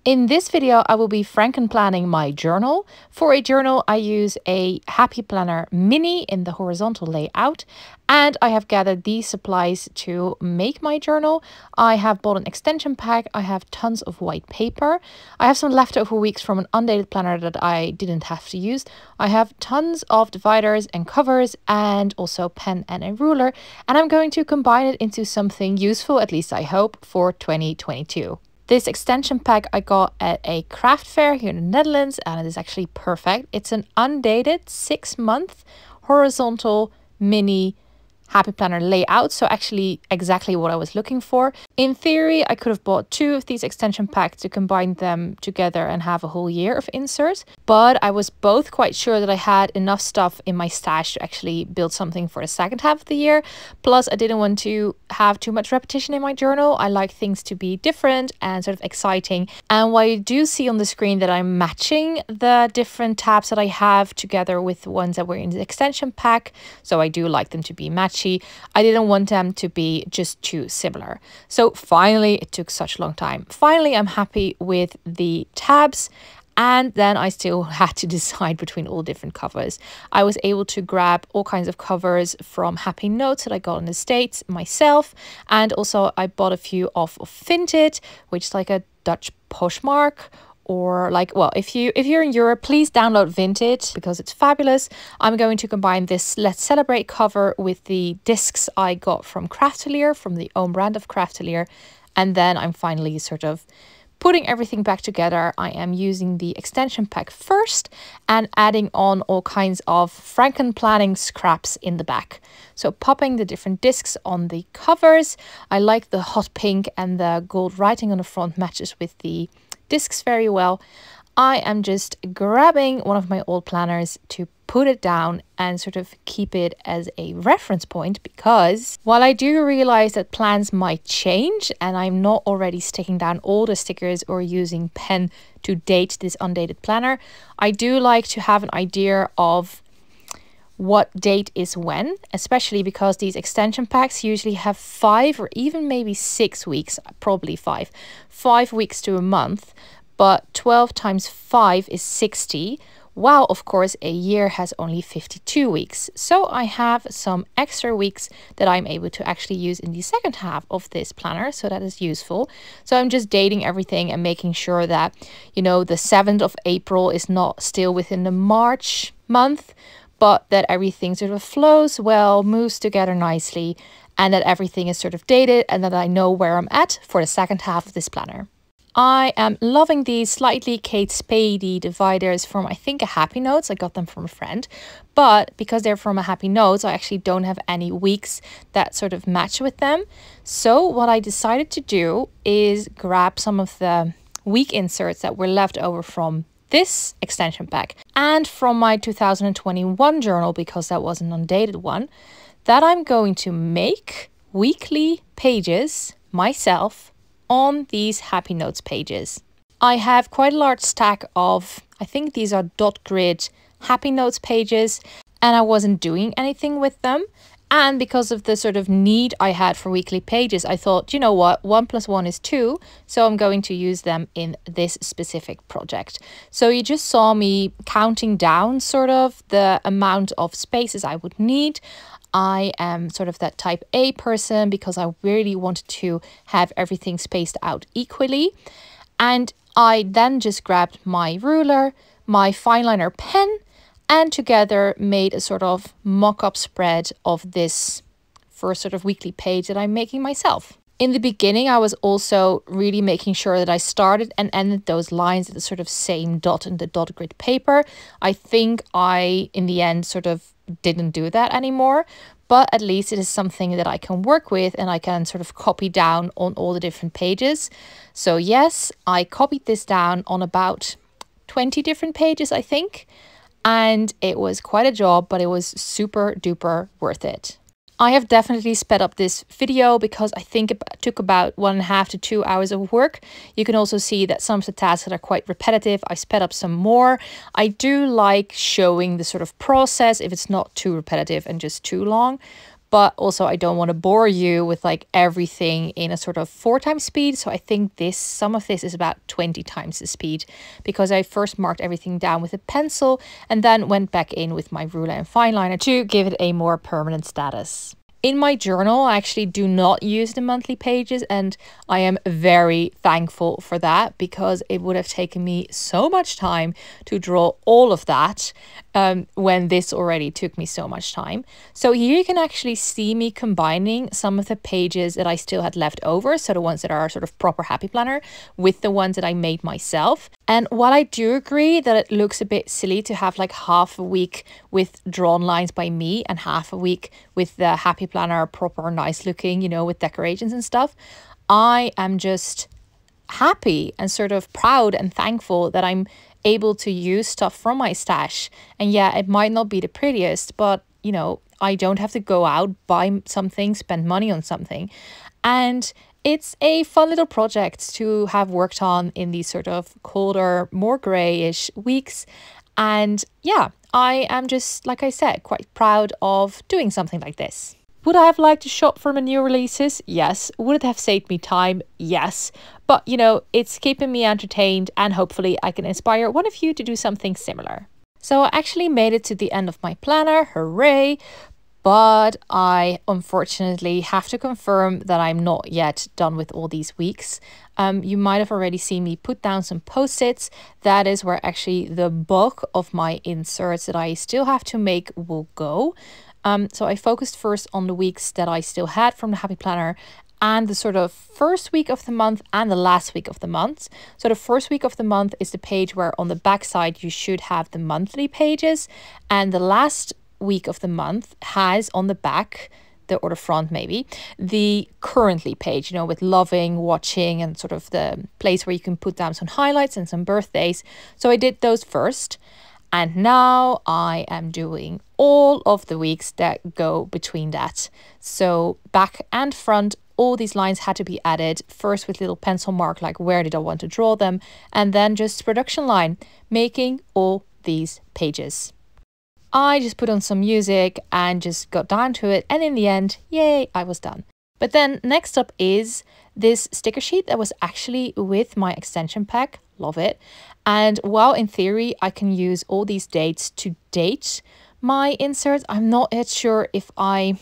In this video, I will be frankenplanning my journal. For a journal, I use a Happy Planner Mini in the horizontal layout, and I have gathered these supplies to make my journal. I have bought an extension pack, I have tons of white paper, I have some leftover weeks from an undated planner that I didn't have to use. I have tons of dividers and covers and also pen and a ruler, and I'm going to combine it into something useful, at least I hope, for 2022. This extension pack I got at a craft fair here in the Netherlands, and it is actually perfect. It's an undated 6-month horizontal mini Happy Planner layout, so actually exactly what I was looking for. In theory, I could have bought 2 of these extension packs to combine them together and have a whole year of inserts, but I was both quite sure that I had enough stuff in my stash to actually build something for the second half of the year. Plus, I didn't want to have too much repetition in my journal. I like things to be different and sort of exciting. And while you do see on the screen that I'm matching the different tabs that I have together with the ones that were in the extension pack, so I do like them to be matchy, I didn't want them to be just too similar. So finally, it took such a long time. Finally, I'm happy with the tabs. And then I still had to decide between all different covers. I was able to grab all kinds of covers from Happy Notes that I got in the States myself. And also I bought a few off of Vinted, which is like a Dutch Poshmark. Or like, well, if you're in Europe, please download Vinted because it's fabulous. I'm going to combine this Let's Celebrate cover with the discs I got from Craftelier, from the own brand of Craftelier. And then I'm finally sort of putting everything back together. I am using the extension pack first and adding on all kinds of frankenplanning scraps in the back. So popping the different discs on the covers. I like the hot pink, and the gold writing on the front matches with the discs very well. I am just grabbing one of my old planners to put it down and sort of keep it as a reference point, because while I do realize that plans might change and I'm not already sticking down all the stickers or using pen to date this undated planner, I do like to have an idea of what date is when, especially because these extension packs usually have 5 or even maybe 6 weeks, probably 5 weeks to a month, but 12 times 5 is 60, while of course a year has only 52 weeks. So I have some extra weeks that I'm able to actually use in the second half of this planner, so that is useful. So I'm just dating everything and making sure that, you know, the 7th of April is not still within the March month, but that everything sort of flows well, moves together nicely, and that everything is sort of dated and that I know where I'm at for the second half of this planner. I am loving these slightly Kate Spady dividers from, I think, a Happy Notes. I got them from a friend, but because they're from a Happy Notes, I actually don't have any weeks that sort of match with them. So what I decided to do is grab some of the week inserts that were left over from this extension pack and from my 2021 journal, because that was an undated one, that I'm going to make weekly pages myself on these Happy Notes pages. I have quite a large stack of, I think these are dot grid Happy Notes pages, and I wasn't doing anything with them. And because of the sort of need I had for weekly pages, I thought, you know what, 1 + 1 is 2. So I'm going to use them in this specific project. So you just saw me counting down sort of the amount of spaces I would need. I am sort of that type A person because I really wanted to have everything spaced out equally. And I then just grabbed my ruler, my fine liner pen, and together made a sort of mock-up spread of this first sort of weekly page that I'm making myself. In the beginning, I was also really making sure that I started and ended those lines at the sort of same dot in the dot grid paper. I think I, in the end, sort of didn't do that anymore, but at least it is something that I can work with and I can sort of copy down on all the different pages. So yes, I copied this down on about 20 different pages, I think. And it was quite a job, but it was super duper worth it. I have definitely sped up this video because I think it took about 1.5 to 2 hours of work. You can also see that some of the tasks that are quite repetitive, I sped up some more. I do like showing the sort of process if it's not too repetitive and just too long. but also I don't want to bore you with like everything in a sort of 4 times speed. So I think some of this is about 20 times the speed, because I first marked everything down with a pencil and then went back in with my ruler and fine liner to give it a more permanent status. In my journal, I actually do not use the monthly pages, and I am very thankful for that, because it would have taken me so much time to draw all of that when this already took me so much time. So here you can actually see me combining some of the pages that I still had left over, so the ones that are sort of proper Happy Planner, with the ones that I made myself. And while I do agree that it looks a bit silly to have like half a week with drawn lines by me and half a week with the Happy Planner proper nice looking, you know, with decorations and stuff, I am just happy and sort of proud and thankful that I'm able to use stuff from my stash. And yeah, it might not be the prettiest, but you know, I don't have to go out, buy something, spend money on something. And it's a fun little project to have worked on in these sort of colder, more grayish weeks. And yeah, I am just, like I said, quite proud of doing something like this. Would I have liked to shop for my new releases? Yes. Would it have saved me time? Yes. But you know, it's keeping me entertained, and hopefully I can inspire one of you to do something similar. So I actually made it to the end of my planner, hooray! But I unfortunately have to confirm that I'm not yet done with all these weeks. You might have already seen me put down some post-its. That is where actually the bulk of my inserts that I still have to make will go. So I focused first on the weeks that I still had from the Happy Planner, and the sort of first week of the month and the last week of the month. So the first week of the month is the page where on the back side you should have the monthly pages, and the last week of the month has on the back, or the front maybe, the currently page, you know, with loving, watching, and sort of the place where you can put down some highlights and some birthdays. So I did those first, and now I am doing all of the weeks that go between that. So back and front, all these lines had to be added, first with little pencil mark, like where did I want to draw them, and then just production line, making all these pages. I just put on some music and just got down to it, and in the end, yay, I was done. But then next up is this sticker sheet that was actually with my extension pack. Love it. And while in theory I can use all these dates to date my inserts, I'm not yet sure if I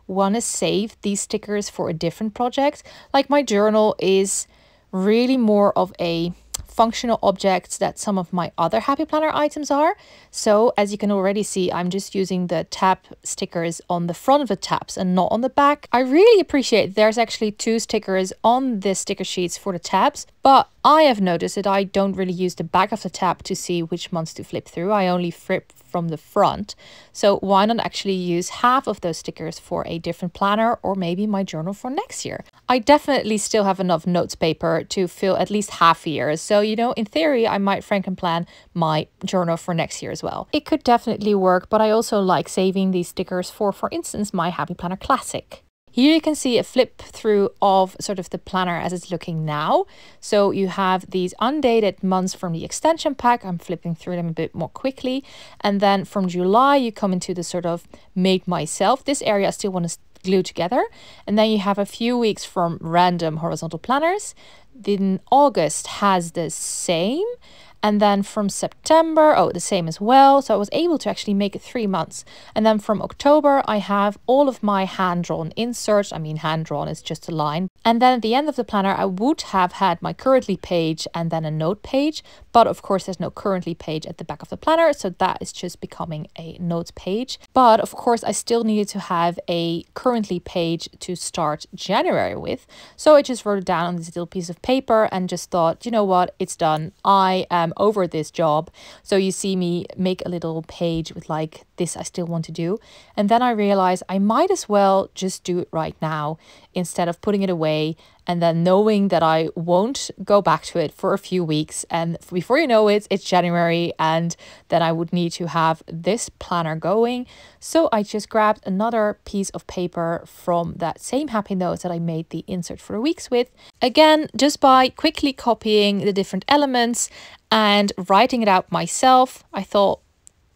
want to save these stickers for a different project. Like, my journal is really more of a functional objects that some of my other Happy Planner items are. So as you can already see, I'm just using the tab stickers on the front of the tabs and not on the back. I really appreciate there's actually 2 stickers on the sticker sheets for the tabs, but I have noticed that I don't really use the back of the tab to see which months to flip through. I only flip from the front. So why not actually use half of those stickers for a different planner, or maybe my journal for next year? I definitely still have enough notes paper to fill at least half a year. So, you know, in theory, I might frankenplan my journal for next year as well. It could definitely work, but I also like saving these stickers for instance, my Happy Planner Classic. Here you can see a flip through of sort of the planner as it's looking now. So you have these undated months from the extension pack. I'm flipping through them a bit more quickly. And then from July, you come into the sort of made myself. This area I still want to glue together. And then you have a few weeks from random horizontal planners. Then August has the same. And then from September, the same as well. So I was able to actually make it 3 months. And then from October, I have all of my hand-drawn inserts. I mean, hand-drawn is just a line. And then at the end of the planner, I would have had my currently page and then a note page. But of course, there's no currently page at the back of the planner. So that is just becoming a notes page. But of course, I still needed to have a currently page to start January with. So I just wrote it down on this little piece of paper and just thought, you know what, it's done. I am over this job. So you see me make a little page with like, this I still want to do. And then I realized I might as well just do it right now instead of putting it away and then knowing that I won't go back to it for a few weeks. And before you know it, it's January, and then I would need to have this planner going. So I just grabbed another piece of paper from that same Happy Notes that I made the insert for the weeks with. Again, just by quickly copying the different elements and writing it out myself, I thought,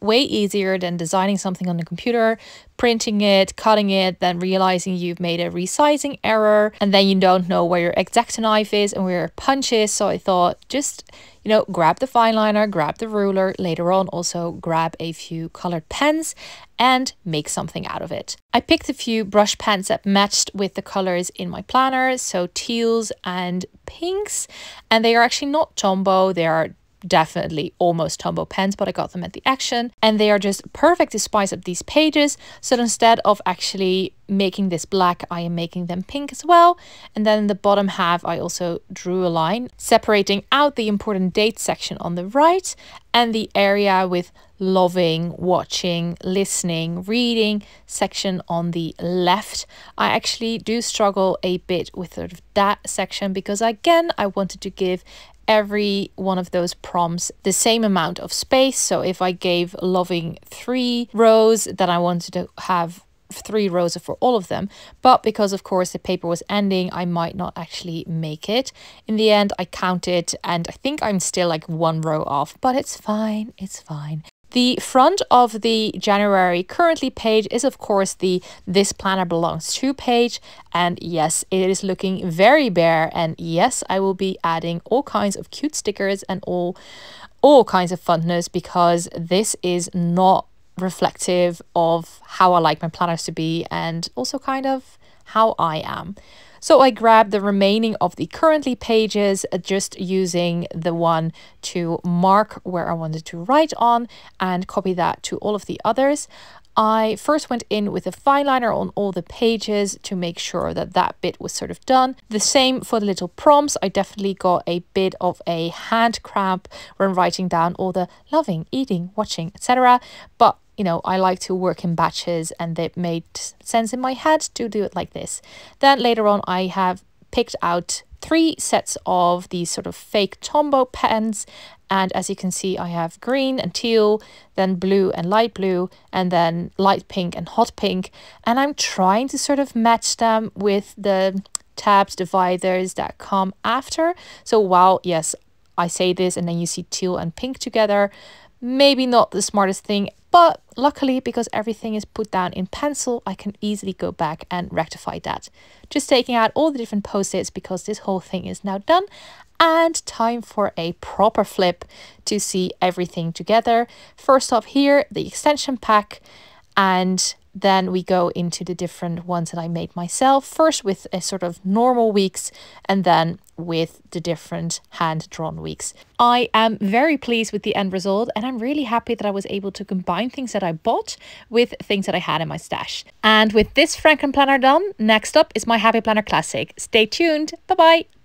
way easier than designing something on the computer, printing it, cutting it, then realizing you've made a resizing error, and then you don't know where your X-Acto knife is and where your punch is. So I thought, just, you know, grab the fine liner, grab the ruler, later on also grab a few colored pens and make something out of it. I picked a few brush pens that matched with the colors in my planner, so teals and pinks, and they are actually not Tombow, they are definitely almost Tombow pens, but I got them at the Action, and they are just perfect to spice up these pages. So instead of actually making this black, I am making them pink as well. And then in the bottom half I also drew a line separating out the important date section on the right and the area with loving, watching, listening, reading section on the left. I actually do struggle a bit with sort of that section because, again, I wanted to give every one of those prompts the same amount of space. So if I gave loving 3 rows, then I wanted to have 3 rows for all of them, but because of course the paper was ending, I might not actually make it. In the end I counted and I think I'm still like 1 row off, but it's fine, it's fine. The front of the January currently page is of course the This Planner Belongs To page, and yes, it is looking very bare, and yes, I will be adding all kinds of cute stickers and all kinds of funness, because this is not reflective of how I like my planners to be and also kind of how I am. So I grabbed the remaining of the currently pages, just using the one to mark where I wanted to write on, and copy that to all of the others. I first went in with a fine liner on all the pages to make sure that that bit was sort of done. The same for the little prompts. I definitely got a bit of a hand cramp when writing down all the loving, eating, watching, etc. But you know, I like to work in batches, and it made sense in my head to do it like this. Then later on, I have picked out 3 sets of these sort of fake Tombow pens. And as you can see, I have green and teal, then blue and light blue, and then light pink and hot pink. And I'm trying to sort of match them with the tabs, dividers that come after. So while, yes, I say this and then you see teal and pink together, maybe not the smartest thing, but luckily, because everything is put down in pencil, I can easily go back and rectify that. Just taking out all the different post-its because this whole thing is now done, and time for a proper flip to see everything together. First off here, the extension pack, and then we go into the different ones that I made myself, first with a sort of normal weeks and then with the different hand-drawn weeks. I am very pleased with the end result, and I'm really happy that I was able to combine things that I bought with things that I had in my stash. And with this frankenplanner done, next up is my Happy Planner Classic. Stay tuned. Bye-bye.